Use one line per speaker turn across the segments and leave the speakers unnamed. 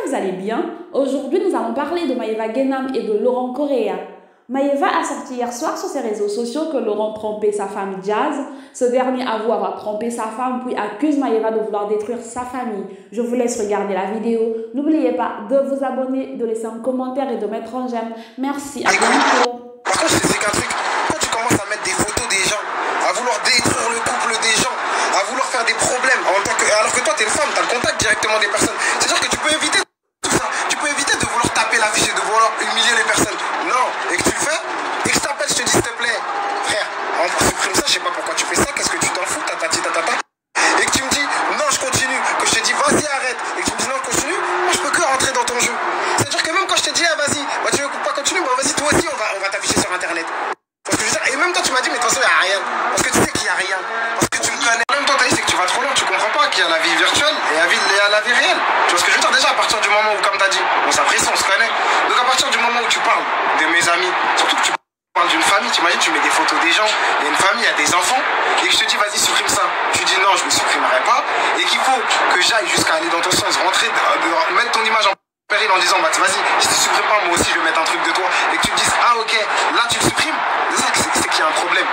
que vous allez bien. Aujourd'hui, nous allons parler de Maeva Guénam et de Laurent Correa. Maeva a sorti hier soir sur ses réseaux sociaux que Laurent trompait sa femme Jazz. Ce dernier avoue avoir trompé sa femme puis accuse Maeva de vouloir détruire sa famille. Je vous laisse regarder la vidéo. N'oubliez pas de vous abonner, de laisser un commentaire et de mettre un j'aime. Merci, à bientôt.
Par contre, c'est qu'un truc, quand tu commences à mettre des photos des gens, à vouloir détruire le couple des gens, à vouloir faire des problèmes, alors que toi, t'es une femme, t'as le contact directement des personnes. C'est-à-dire que tu peux éviter tout ça. Tu peux éviter de vouloir taper l'affiche et de vouloir humilier les personnes. Non, et que tu le fais, et que je t'appelle, je te dis s'il te plaît, frère, on supprime ça, je sais pas pourquoi tu fais ça, qu'est-ce que tu t'en fous, tatati tatata. Et que tu me dis, non, je continue, que je te dis, vas-y, arrête, et que tu me dis, non, continue, moi, je peux que rentrer dans ton jeu. C'est-à-dire que même quand je te dis, ah, vas-y, bah, tu veux pas continuer, bah, vas-y, toi aussi, on va t'afficher sur Internet. Parce que je veux dire, et même toi, tu m'as dit, mais de toute façon, il n'y a rien. Parce que tu sais qu'il n'y a rien. Parce que tu me connais. Même toi, t'as dit, c'est que tu vas trop loin, tu comprends pas qu'il y a la vie virtuelle et la vie réelle. Tu vois ce que je veux dire? Déjà, à partir du moment où, comme t'as dit, on s'apprécie, on se connaît. Donc, à partir du moment où tu parles de mes amis, surtout que tu parles d'une famille, t'imagines, tu mets des photos des gens, il y a une famille, il y a des enfants, et que je te dis, vas-y, supprime ça. Tu dis, non, je ne le supprimerai pas, et qu'il faut que j'aille jusqu'à aller dans ton sens, rentrer, mettre ton image en péril en disant, bah, vas-y, si tu supprimes pas, moi aussi, je vais mettre un truc de toi, et que tu te dises, ah, ok, là, tu le supprimes, c'est qu'il y a un problème.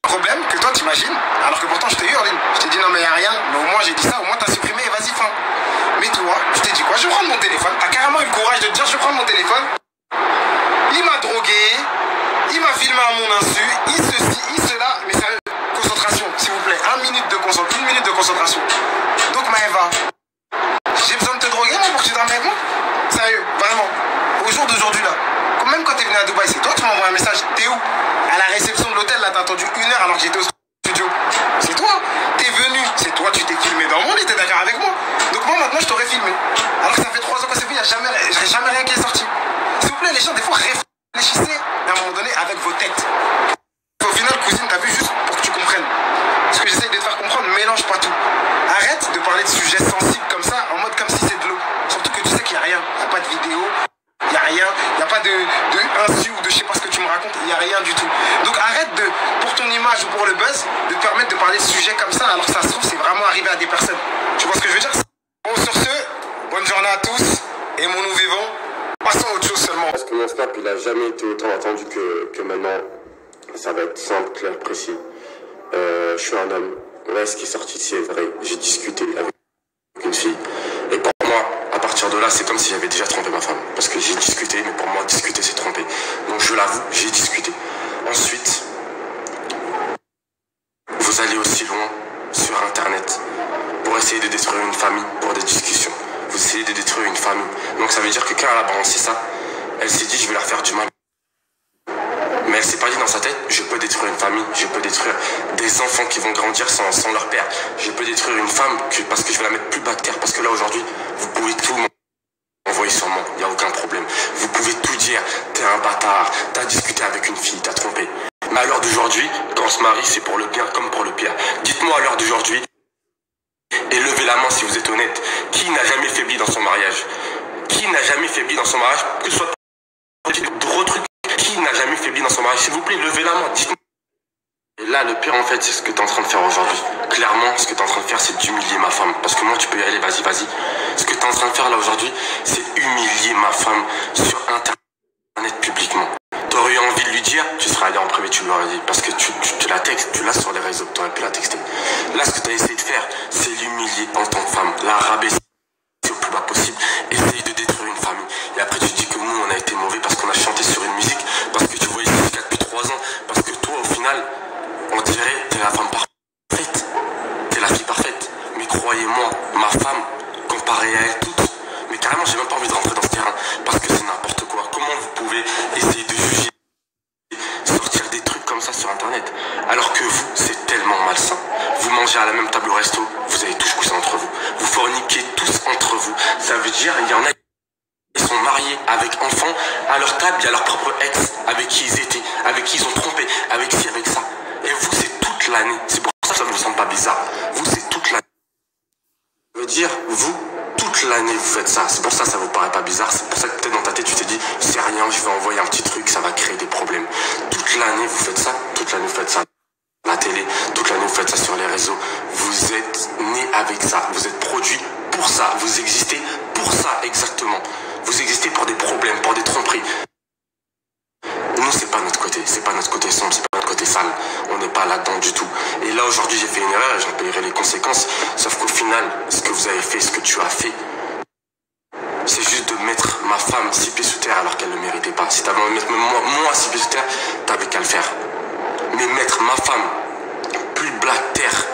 Problème que toi t'imagines, alors que pourtant je t'ai eu en ligne. Je t'ai dit non mais y a rien, mais au moins j'ai dit ça, au moins t'as supprimé et vas-y fin. Mais toi, je t'ai dit quoi? Je vais prendre mon téléphone. T'as carrément eu le courage de te dire je vais prendre mon téléphone. Il m'a drogué, il m'a filmé à mon insu, il ceci, il cela. Mais sérieux, concentration, s'il vous plaît. 1 minute de concentration. Donc Maeva, j'ai besoin de te droguer moi pour que tu dormes avec moi? Sérieux, vraiment. Au jour d'aujourd'hui là, même quand t'es venu à Dubaï, c'est toi qui m'as envoyé un message. T'es où? À la réception de l'hôtel, là, t'as attendu 1 heure alors que j'étais au studio. C'est toi. T'es venu, c'est toi, tu t'es filmé dans mon lit, t'es d'accord avec moi. Donc moi, maintenant, je t'aurais filmé. Alors que ça fait 3 ans que c'est fait, j'ai jamais rien qui est sorti. S'il vous plaît, les gens, des fois, réfléchissez à un moment donné avec vos têtes. Au final, cousine, t'as vu, juste pour que tu comprennes. Ce que j'essaye de te faire comprendre, mélange pas tout. Arrête de parler de sujets sensibles comme ça, en mode comme si c'est de l'eau. Surtout que tu sais qu'il n'y a rien. Il n'y a pas de vidéo. Il n'y a rien, il n'y a pas de insu ou de je sais pas ce que tu me racontes, il n'y a rien du tout. Donc arrête pour ton image ou pour le buzz, de te permettre de parler de sujets comme ça, alors que ça se trouve, c'est vraiment arrivé à des personnes. Tu vois ce que je veux dire? Bon, sur ce, bonne journée à tous, aimons-nous vivants, passons à autre chose seulement.
Parce que mon snap, il a jamais été autant attendu que maintenant. Ça va être simple, clair, précis. Je suis un homme. Là, ce qui est sorti, c'est vrai. J'ai discuté avec une fille. Et pour moi, à partir de là, c'est comme si j'avais déjà trompé ma femme. Parce que j'ai discuté, mais pour moi, discuter, c'est tromper. Donc je l'avoue, j'ai discuté. Ensuite, vous allez aussi loin sur Internet pour essayer de détruire une famille pour des discussions. Vous essayez de détruire une famille. Donc ça veut dire que quand elle a balancé ça, elle s'est dit, je vais leur faire du mal. Mais elle s'est pas dit dans sa tête, je peux détruire une famille, je peux détruire des enfants qui vont grandir sans leur père. Je peux détruire une femme parce que je vais la mettre plus bas que terre. Parce que là aujourd'hui, vous pouvez tout m'envoyer sur moi, il n'y a aucun problème. Vous pouvez tout dire, t'es un bâtard, t'as discuté avec une fille, t'as trompé. Mais à l'heure d'aujourd'hui, quand on se marie, c'est pour le bien comme pour le pire. Dites-moi à l'heure d'aujourd'hui, et levez la main si vous êtes honnête, qui n'a jamais faibli dans son mariage? Qui n'a jamais faibli dans son mariage, que ce soit de gros trucs? Qui n'a jamais faibli dans son mariage? S'il vous plaît, levez la main, dites-moi. Et là, le pire, en fait, c'est ce que tu es en train de faire aujourd'hui. Clairement, ce que tu es en train de faire, c'est d'humilier ma femme. Parce que moi, tu peux y aller, vas-y, vas-y. Ce que tu es en train de faire là aujourd'hui, c'est humilier ma femme sur Internet publiquement. Tu aurais eu envie de lui dire, tu serais allé en privé, tu lui aurais dit. Parce que tu la textes, tu l'as sur les réseaux, tu aurais pu la texter. Là, ce que tu as essayé de faire, c'est l'humilier en tant que femme, la rabaisser au plus bas possible, essayer de détruire une famille. Et après, tu dis que nous, on a été mauvais parce qu'on a chanté sur une musique, parce que tu voyais Jessica depuis 3 ans, parce que toi, au final, on dirait, t'es la femme parfaite, t'es la fille parfaite. Mais croyez-moi, ma femme, comparée à elle toutes, mais carrément, j'ai même pas envie de rentrer dans ce terrain, parce que c'est n'importe quoi. Comment vous pouvez essayer de juger, sortir des trucs comme ça sur Internet, alors que vous, c'est tellement malsain. Vous mangez à la même table au resto, vous avez tous couché entre vous. Vous forniquez tous entre vous. Ça veut dire, il y en a qui sont mariés avec enfants, à leur table, il y a leur propre ex, avec qui ils étaient, avec qui ils ont trompé, avec ci, avec ça. Et vous, c'est toute l'année. C'est pour ça que ça ne vous semble pas bizarre. Vous, c'est toute l'année. Ça veut dire, vous, toute l'année, vous faites ça. C'est pour ça que ça vous paraît pas bizarre. C'est pour ça que peut-être dans ta tête, tu t'es dit, c'est rien, je vais envoyer un petit truc, ça va créer des problèmes. Toute l'année, vous faites ça. Toute l'année, vous faites ça. La télé, toute l'année, vous faites ça sur les réseaux. Vous êtes né avec ça. Vous êtes produit pour ça. Vous existez pour ça exactement. Vous existez pour des problèmes, pour des tromperies. Nous, c'est pas notre côté sombre, c'est pas notre côté sale. On n'est pas là-dedans du tout. Et là, aujourd'hui, j'ai fait une erreur et j'en payerai les conséquences. Sauf qu'au final, ce que vous avez fait, ce que tu as fait, c'est juste de mettre ma femme 6 pieds sous terre alors qu'elle ne le méritait pas. Si t'avais envie de mettre moi 6 pieds sous terre, t'avais qu'à le faire. Mais mettre ma femme plus black terre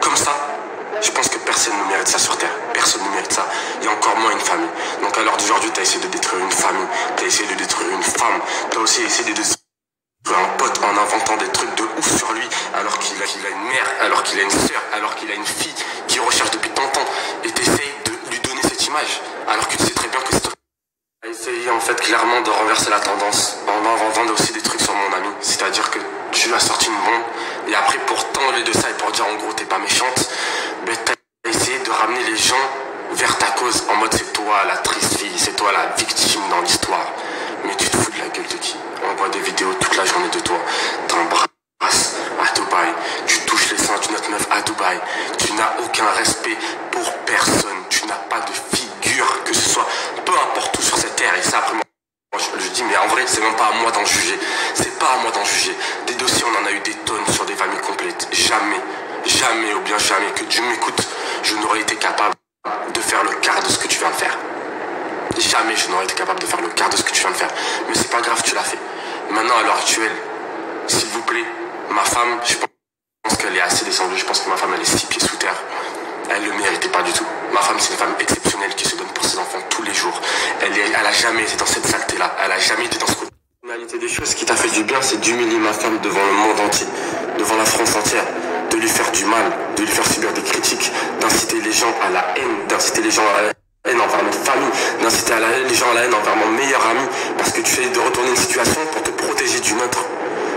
comme ça, je pense que personne ne mérite ça sur terre. Personne ne mérite ça. Il y a encore moins une famille. Donc à l'heure d'aujourd'hui, t'as essayé de détruire une famille. T'as essayé de détruire une femme. T'as aussi essayé de détruire un pote en inventant des trucs de ouf sur lui alors qu'il a une mère, alors qu'il a une soeur, alors qu'il a une fille qui recherche depuis tant de temps. Et t'essayes de lui donner cette image alors que tu sais très bien que c'est... T'as essayé en fait clairement de renverser la tendance en inventant aussi des trucs sur mon ami. C'est-à-dire que tu as sorti une bombe et après pour t'enlever de ça et pour dire en gros t'es pas méchante, ben t'as essayé de ramener les gens vers ta cause en mode c'est toi la triste fille, c'est toi la victime dans l'histoire. Mais tu te fous de la gueule de qui? On voit des vidéos toute la journée de toi, t'embrasses à Dubaï, tu touches les seins d'une autre meuf à Dubaï, tu n'as aucun respect pour personne, tu n'as pas de figure que ce soit, peu importe où sur cette terre. Et ça après moi je dis mais en vrai c'est même pas à moi d'en juger, c'est pas à moi d'en juger. Des dossiers on en a eu des tonnes sur des familles complètes, jamais ou bien jamais que Dieu m'écoute, je n'aurais été capable de faire le quart de ce que tu viens de faire. Jamais je n'aurais été capable de faire le quart de ce que tu viens de faire. Mais c'est pas grave, tu l'as fait. Maintenant, à l'heure actuelle, s'il vous plaît, ma femme, je pense qu'elle est assez descendue. Je pense que ma femme, elle est 6 pieds sous terre. Elle ne le méritait pas du tout. Ma femme, c'est une femme exceptionnelle qui se donne pour ses enfants tous les jours. Elle a jamais été dans cette saleté-là. Elle a jamais été dans ce côté. La réalité des choses, ce qui t'a fait du bien, c'est d'humilier ma femme devant le monde entier, devant la France entière, de lui faire du mal, de lui faire subir des critiques, d'inciter les gens à la haine, d'inciter les gens à la haine envers notre famille, d'inciter les gens à la haine envers mon meilleur ami, parce que tu fais de retourner une situation pour te protéger d'une autre.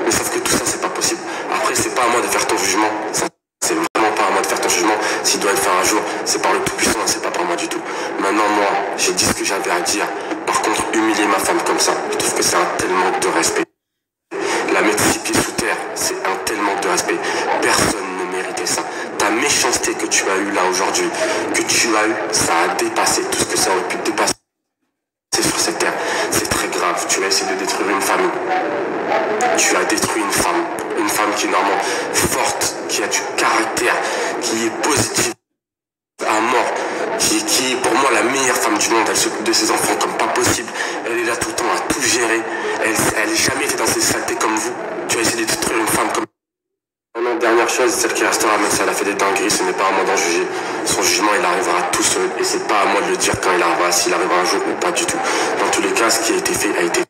Mais sauf que tout ça, c'est pas possible. Après, c'est pas à moi de faire ton jugement. Ça, c'est vraiment pas à moi de faire ton jugement. S'il doit le faire un jour, c'est par le Tout-Puissant, c'est pas par moi du tout. Maintenant, moi, j'ai dit ce que j'avais à dire. Par contre, humilier ma femme comme ça, je trouve que c'est un tel manque de respect. La mettre 6 pieds sous terre, c'est un tel manque de respect. Personne ne méritait ça. Ta méchanceté que tu as eue là aujourd'hui, que tu as eue, ça a dépassé tout ce que ça aurait pu dépasser sur cette terre. C'est très grave. Tu as essayé de détruire une famille. Tu as détruit une femme qui est normalement forte, qui a du caractère, qui est positive à mort, qui est pour moi la meilleure femme du monde. Elle s'occupe de ses enfants comme pas possible. Elle est là tout le temps à tout gérer. Elle n'a jamais été dans ces saletés comme vous. Tu as essayé de détruire une femme comme... Maintenant, dernière chose, celle qui restera, même si elle a fait des dingueries, ce n'est pas à moi d'en juger. Son jugement, il arrivera tout seul. Et c'est pas à moi de le dire quand il arrivera, s'il arrivera un jour ou pas du tout. Dans tous les cas, ce qui a été fait a été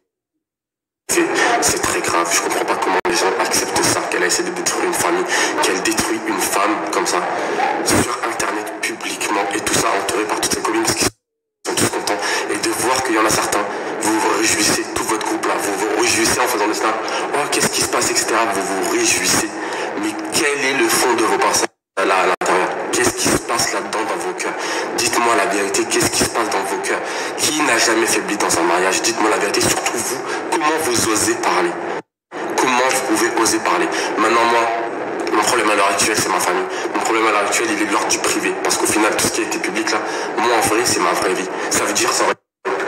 fait. C'est très grave. Je comprends pas comment les gens acceptent ça, qu'elle a essayé de détruire une famille, qu'elle détruit une femme comme ça, sur Internet, publiquement, et tout ça entouré par toutes ses copines, parce qu'ils sont tous contents. Et de voir qu'il y en a certains, vous vous réjouissez, tout votre groupe là, vous vous réjouissez en faisant le snap. Oh, qu'est-ce qui se passe, etc. Vous vous réjouissez. Mais quel est le fond de vos pensées là à l'intérieur? Qu'est-ce qui se passe là-dedans dans vos cœurs? Dites-moi la vérité, qu'est-ce qui se passe dans vos cœurs? Qui n'a jamais faibli dans un mariage? Dites-moi la vérité, surtout vous, comment vous osez parler? Comment vous pouvez oser parler? Maintenant, moi, mon problème à l'heure actuelle, c'est ma famille. Mon problème à l'heure actuelle, il est de l'ordre du privé. Parce qu'au final, tout ce qui a été public là, moi en vrai, c'est ma vraie vie. Ça veut dire, ça aurait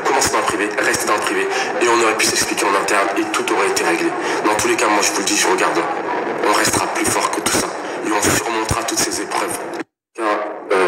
commencer dans le privé, rester dans le privé, et on aurait pu s'expliquer en interne, et tout aurait été réglé. Dans tous les cas, moi je vous le dis, je regarde là. On restera plus fort que tout ça. Et on surmontera toutes ces épreuves.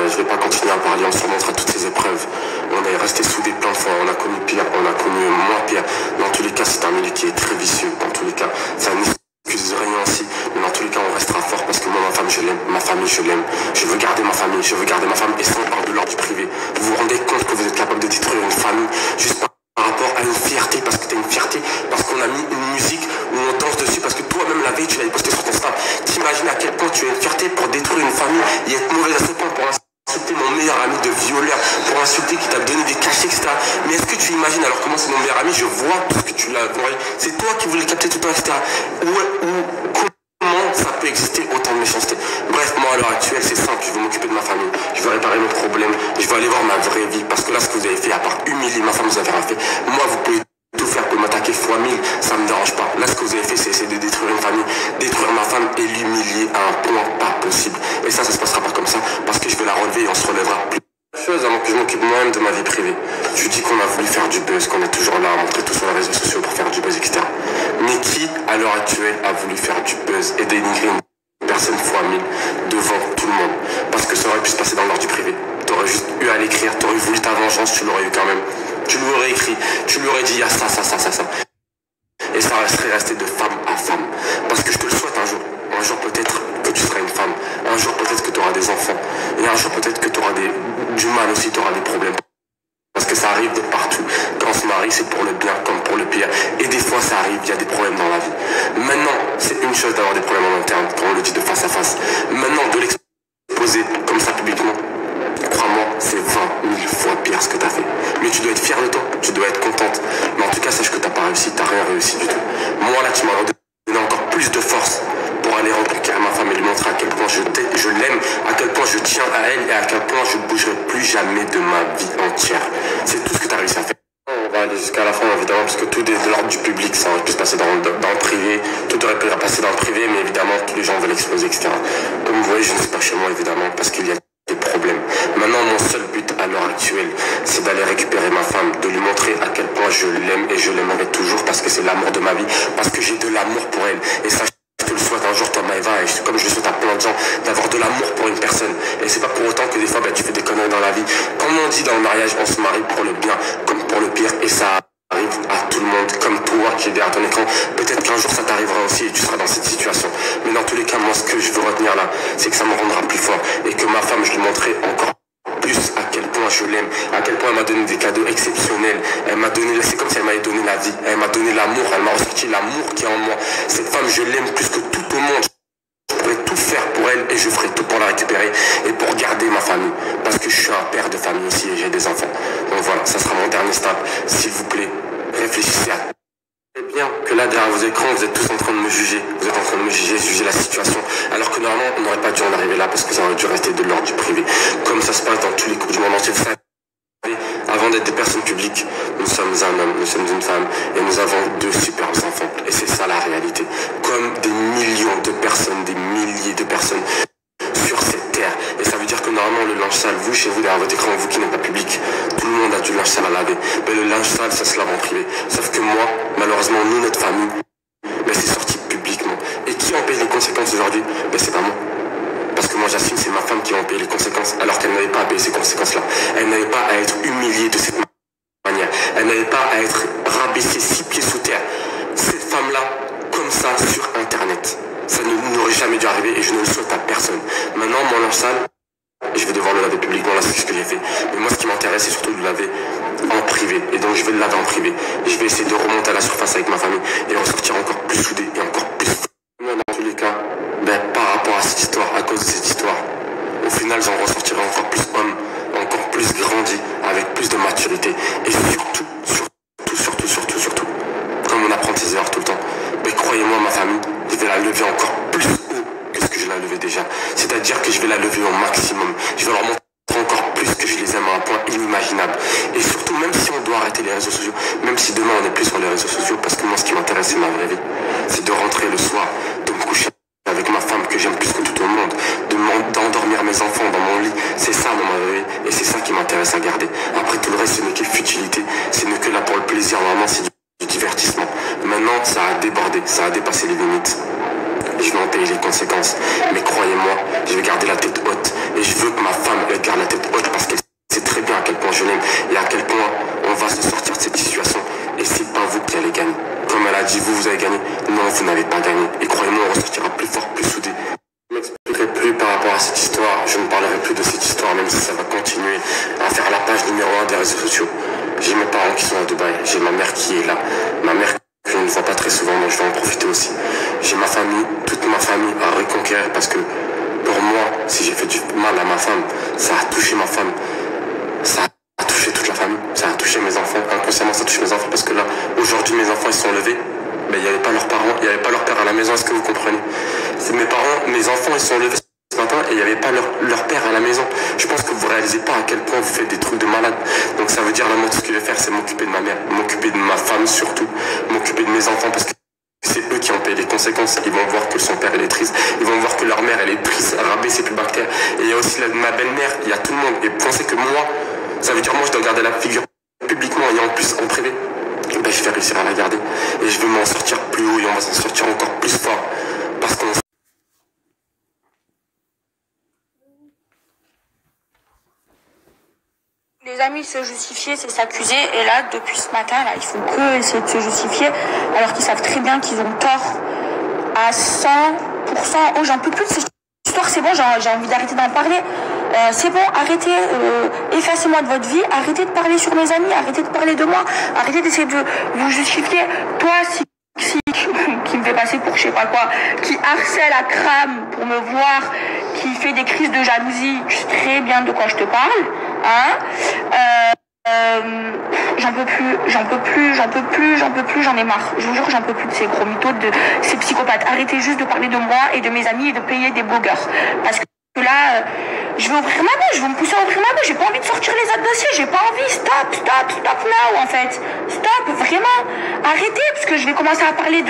Je vais pas continuer à parler, on surmontera toutes ces épreuves. On est resté soudés plein de fois, on a connu pire, on a connu moins pire. Dans tous les cas, c'est un milieu qui est très vicieux. Dans tous les cas, ça n'excuse rien aussi. Mais dans tous les cas, on restera fort parce que moi, ma femme, je l'aime. Ma famille, je l'aime. Je veux garder ma famille, je veux garder ma femme. Et ça, on parle de l'ordre du privé. Vous vous rendez compte que vous êtes capable de détruire une famille juste par rapport à une fierté, parce que t'as une fierté, parce qu'on a mis une musique où on danse dessus, parce que toi-même la veille, tu l'avais posté sur ton Insta. T'imagines à quel point tu as une fierté pour détruire une famille et être mauvais à ce point pour insulter mon meilleur ami de violeur, pour insulter qui t'a donné des cachets, etc. Mais est-ce que tu imagines, alors comment c'est mon meilleur ami, je vois tout ce que tu l'as envoyé, c'est toi qui voulais capter tout le temps, etc. Comment ça peut exister autant de méchanceté? Bref, moi à l'heure actuelle, c'est simple, je vais m'occuper de ma famille, je vais réparer mes problèmes, je vais aller voir ma vraie vie, parce que là, ce que vous avez fait, à part humilier ma femme, vous avez rien fait. Moi, vous pouvez tout faire pour m'attaquer fois 1000, ça me dérange pas. Là, ce que vous avez fait, c'est essayer de détruire une famille, détruire ma femme et l'humilier à un point pas possible. Et ça se passera pas comme ça, parce que je vais la relever et on se relèvera plus Chose avant que je m'occupe moi-même de ma vie privée. Tu dis qu'on a voulu faire du buzz, qu'on est toujours là à montrer tout sur les réseaux sociaux pour faire du buzz, etc. Mais qui, à l'heure actuelle, a voulu faire du buzz et dénigrer une personne fois 1000 devant tout le monde? Parce que ça aurait pu se passer dans l'ordre du privé. T'aurais juste eu à l'écrire, t'aurais voulu ta vengeance, tu l'aurais eu quand même. Tu l'aurais écrit, tu lui aurais dit, il y a ça. Et ça serait resté de femme à femme. Parce que je te le souhaite un jour. Un jour peut-être que tu seras une femme. Un jour peut-être que tu auras des enfants. Et un jour peut-être que tu auras du mal aussi, tu auras des problèmes. Parce que ça arrive de partout. Quand on se marie, c'est pour le bien comme pour le pire. Et des fois ça arrive, il y a des problèmes dans la vie. Maintenant, c'est une chose d'avoir des problèmes en interne, quand on le dit de face à face. Maintenant, de l'exposer comme ça publiquement, crois-moi, c'est 20 000 fois pire ce que tu as fait. Mais tu dois être fier de toi, tu dois être contente. Mais en tout cas, sache que tu n'as pas réussi, tu n'as rien réussi du tout. Moi là, tu m'as donné encore plus de force pour aller rencontrer ma femme et lui montrer à quel point je l'aime, à quel point je tiens à elle et à quel point je ne bougerai plus jamais de ma vie entière. C'est tout ce que tu as réussi à faire. On va aller jusqu'à la fin évidemment parce que tout est de l'ordre du public, ça aurait pu se passer dans le privé, tout aurait pu passer dans le privé, mais évidemment tous les gens veulent exploser, etc. Comme vous voyez, je ne suis pas chez moi évidemment parce qu'il y a des problèmes. Maintenant, mon seul but à l'heure actuelle, c'est d'aller récupérer ma femme, de lui montrer à quel point je l'aime et je l'aimerai toujours parce que c'est l'amour de ma vie, parce que j'ai de l'amour pour elle. Et ça, je te le souhaite un jour, toi Maëva, et comme je le souhaite à plein de gens, d'avoir de l'amour pour une personne. Et c'est pas pour autant que des fois tu fais des conneries dans la vie. Comme on dit dans le mariage, on se marie pour le bien comme pour le pire, et ça arrive à tout le monde, comme toi qui est derrière ton écran. Peut-être qu'un jour ça t'arrivera aussi et tu seras dans cette situation. Mais dans tous les cas, moi ce que je veux retenir là, c'est que ça me rendra plus fort et que ma femme, je lui montrerai encore plus à quel point je l'aime, à quel point elle m'a donné des cadeaux exceptionnels. Elle m'a donné, c'est comme si elle m'avait donné la vie, elle m'a donné l'amour, elle m'a ressorti l'amour qui est en moi. Cette femme, je l'aime plus que tout au monde. Je pourrais tout faire pour elle et je ferai tout pour la récupérer et pour garder ma famille. Parce que je suis un père de famille aussi et j'ai des enfants. Donc voilà, ça sera mon dernier step. S'il vous plaît, réfléchissez à tout. C'est bien que là derrière vos écrans vous êtes tous en train de me juger, vous êtes en train de me juger la situation, alors que normalement on n'aurait pas dû en arriver là parce que ça aurait dû rester de l'ordre du privé, comme ça se passe dans tous les couples du monde entier. Vous savez, avant d'être des personnes publiques, nous sommes un homme, nous sommes une femme et nous avons 2 superbes enfants, et c'est ça la réalité, comme des millions de personnes, des milliers de personnes sur cette terre. Et ça veut dire que normalement le linge sale, vous chez vous derrière votre écran, vous qui n'êtes pas public, tout le monde a du linge sale à laver, mais le linge sale ça se lave en privé. Sauf que moi, malheureusement, nous, notre famille, c'est sorti publiquement. Et qui en paye les conséquences aujourd'hui? C'est pas moi. Parce que moi j'assume, c'est ma femme qui en paye les conséquences, alors qu'elle n'avait pas à payer ces conséquences là. Elle n'avait pas à être humiliée de cette manière, elle n'avait pas à être rabaissée 6 pieds sous terre. Cette femme là, comme ça, sur internet, ça n'aurait jamais dû arriver et je ne le souhaite à personne. Maintenant, mon linge sale, je vais devoir le laver publiquement, là c'est ce que j'ai fait. Mais moi ce qui m'intéresse c'est surtout de le laver en privé. Et donc je vais le laver en privé. Je vais essayer de remonter à la surface avec ma famille et ressortir encore plus soudé et encore plus. Dans tous les cas, par rapport à cette histoire, à cause de cette histoire, au final j'en ressortirai encore plus homme, encore plus grandi, avec plus de maturité. Et surtout, comme on apprend de ses erreurs tout le temps, croyez-moi ma famille, je vais la lever encore plus haut que ce que je la levais déjà. C'est-à-dire que je vais la lever au maximum. Je vais leur montrer encore plus que je les aime à un point inimaginable. Et surtout, même si on doit arrêter les réseaux sociaux, même si demain on n'est plus sur les réseaux sociaux, parce que moi ce qui m'intéresse c'est ma vraie vie, c'est de rentrer le soir, de me coucher avec ma femme que j'aime plus que tout au monde, d'endormir mes enfants dans mon lit. C'est ça ma vraie vie et c'est ça qui m'intéresse à garder. Après tout le reste ce n'est que futilité, ce n'est que là pour le plaisir, vraiment c'est du divertissement. Maintenant ça a débordé, ça a dépassé les limites. Je vais en payer les conséquences. Mais croyez-moi, je vais garder la tête haute. Et je veux que ma femme elle garde la tête haute parce qu'elle sait très bien à quel point je l'aime et à quel point on va se sortir de cette situation. Et c'est pas vous qui allez gagner. Comme elle a dit, vous avez gagné. Non, vous n'avez pas gagné. Et croyez-moi, on ressortira plus fort, plus soudé. Je ne m'expliquerai plus par rapport à cette histoire. Je ne parlerai plus de cette histoire, même si ça va continuer à faire la page numéro 1 des réseaux sociaux. J'ai mes parents qui sont à Dubaï. J'ai ma mère qui est là. Ma mère je ne vois pas très souvent, donc je vais en profiter aussi. J'ai ma famille, toute ma famille à reconquérir parce que pour moi, si j'ai fait du mal à ma femme, ça a touché ma femme, ça a touché toute la famille, ça a touché mes enfants, inconsciemment ça touche mes enfants parce que là, aujourd'hui mes enfants ils sont levés, mais il n'y avait pas leurs parents, il n'y avait pas leur père à la maison, est-ce que vous comprenez? C'est mes parents, mes enfants ils sont levés ce matin et il n'y avait pas leur père à la maison. Je pense que vous ne réalisez pas à quel point vous faites des trucs de malade. Donc ça veut dire là moi tout ce que je vais faire c'est m'occuper de ma mère, m'occuper de ma femme surtout, m'occuper de mes enfants parce que c'est eux qui ont payé les conséquences. Ils vont voir que son père il est triste, ils vont voir que leur mère elle est triste, rabaissée c'est plus bactère. Et il y a aussi ma belle-mère, il y a tout le monde. Et penser que moi, ça veut dire moi je dois garder la figure publiquement et en plus en privé. Ben, je vais réussir à la garder. Et je vais m'en sortir plus haut et on va s'en sortir encore plus fort. Parce qu'on...
Les amis, se justifier, c'est s'accuser. Et là, depuis ce matin, là, ils font que essayer de se justifier, alors qu'ils savent très bien qu'ils ont tort à 100%. Oh, j'en peux plus de cette histoire, c'est bon, j'ai envie d'arrêter d'en parler. C'est bon, arrêtez, effacez-moi de votre vie, arrêtez de parler sur mes amis, arrêtez de parler de moi, arrêtez d'essayer de vous justifier. Toi, qui me fait passer pour je sais pas quoi, qui harcèle à crame pour me voir, qui fait des crises de jalousie, tu sais très bien de quoi je te parle, hein. J'en peux plus, j'en ai marre. Je vous jure, j'en peux plus de ces gros mythos, de ces psychopathes. Arrêtez juste de parler de moi et de mes amis et de payer des blogueurs. Parce que là, je vais ouvrir ma bouche, je vais me pousser à ouvrir ma bouche, j'ai pas envie de sortir les autres dossiers, j'ai pas envie, stop now en fait. Stop, vraiment. Arrêtez, parce que je vais commencer à parler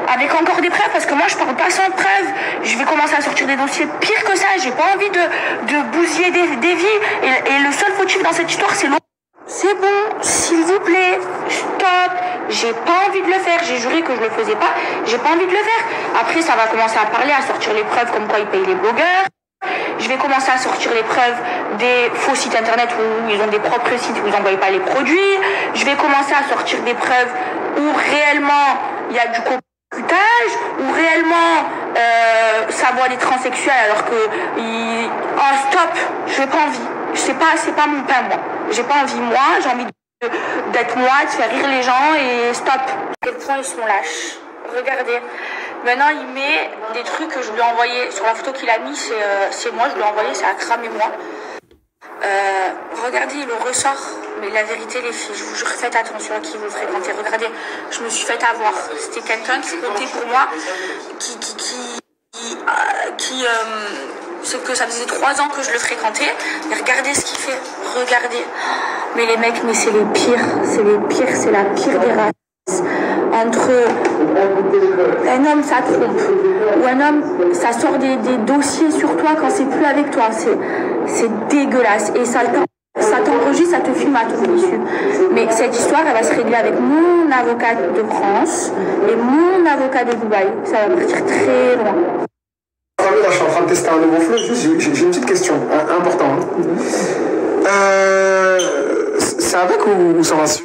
avec encore des preuves, parce que moi je parle pas sans preuves. Je vais commencer à sortir des dossiers pires que ça. J'ai pas envie de bousiller des vies. Et le seul fautif dans cette histoire, c'est l'autre. C'est bon, s'il vous plaît, stop. J'ai pas envie de le faire. J'ai juré que je le faisais pas. J'ai pas envie de le faire. Après, ça va commencer à parler, à sortir les preuves comme quoi ils payent les blogueurs. Je vais commencer à sortir les preuves des faux sites internet où ils ont des propres sites où ils n'envoient pas les produits. Je vais commencer à sortir des preuves où réellement il y a du cocutage, où réellement ça voit des transsexuels alors que oh stop, j'ai pas envie. C'est pas mon pain moi. J'ai pas envie moi, j'ai envie d'être moi, de faire rire les gens et stop. À quel point ils sont lâches. Regardez. Maintenant, il met des trucs que je lui ai envoyés. Sur la photo qu'il a mis, c'est moi, je lui ai envoyé, c'est Akram et moi. Regardez, il le ressort. Mais la vérité, les filles, je vous jure, faites attention à qui vous fréquentez. Regardez, je me suis fait avoir. C'était quelqu'un qui comptait pour moi, c'est que ça faisait 3 ans que je le fréquentais. Et regardez ce qu'il fait. Regardez. Mais les mecs, mais c'est les pires. C'est la pire des races. Entre un homme ça trompe ou un homme ça sort des dossiers sur toi quand c'est plus avec toi, c'est dégueulasse et ça t'enregistre, ça te filme à ton dessus. Mais cette histoire elle va se régler avec mon avocat de France et mon avocat de Dubaï, ça va partir très loin.
Là, je suis en train de tester un nouveau flow, j'ai une petite question importante. C'est avec ou sans insu?